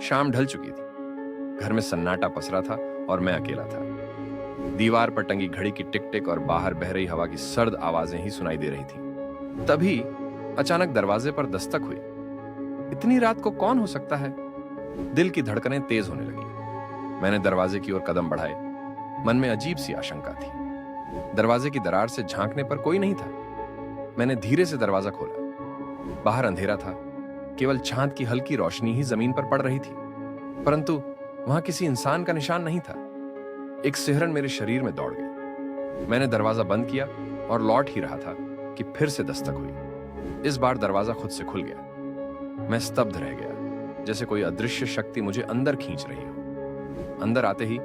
शाम ढल चुकी थी। घर में सन्नाटा पसरा था और मैं अकेला था। दीवार पर टंगी घड़ी की टिक टिक और बाहर बह रही हवा की सर्द आवाजें ही सुनाई दे रही थीं। तभी अचानक दरवाजे पर दस्तक हुई। इतनी रात को कौन हो सकता है? दिल की धड़कनें तेज होने लगी। मैंने दरवाजे की ओर कदम बढ़ाए। मन में अजीब सी आशंका थी। दरवाजे की दरार से झांकने पर कोई नहीं था। मैंने धीरे से दरवाजा खोला। बाहर अंधेरा था। केवल चांद की हल्की रोशनी ही जमीन पर पड़ रही थी, परंतु वहां किसी इंसान का निशान नहीं था। एक सिहरन मेरे शरीर में दौड़ गई। मैंने दरवाजा बंद किया और लौट ही रहा था कि फिर से दस्तक हुई। इस बार दरवाजा खुद से खुल गया। मैं स्तब्ध रह गया, जैसे कोई अदृश्य शक्ति मुझे अंदर खींच रही हो। अंदर आते ही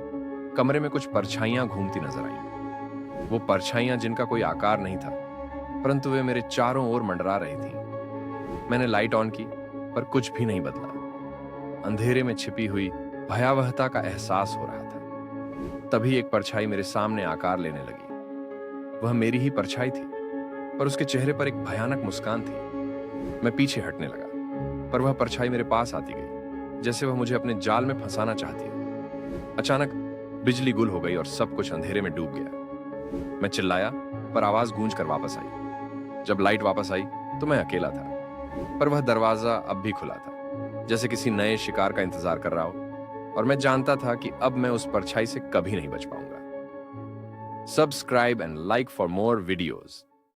कमरे में कुछ परछाइयां घूमती नजर आईं। वो परछाइयां जिनका कोई आकार नहीं था, परंतु वे मेरे चारों ओर मंडरा रही थीं। मैंने लाइट ऑन की, पर कुछ भी नहीं बदला। अंधेरे में छिपी हुई भयावहता का एहसास हो रहा था। तभी एक परछाई मेरे सामने आकार लेने लगी। वह मेरी ही परछाई थी, पर उसके चेहरे पर एक भयानक मुस्कान थी। मैं पीछे हटने लगा, पर वह परछाई मेरे पास आती गई, जैसे वह मुझे अपने जाल में फंसाना चाहती हो। अचानक बिजली गुल हो गई और सब कुछ अंधेरे में डूब गया। मैं चिल्लाया, पर आवाज गूंज कर वापस आई। जब लाइट वापस आई तो मैं अकेला था, पर वह दरवाजा अब भी खुला था, जैसे किसी नए शिकार का इंतजार कर रहा हो। और मैं जानता था कि अब मैं उस परछाई से कभी नहीं बच पाऊंगा। Subscribe and like for more videos.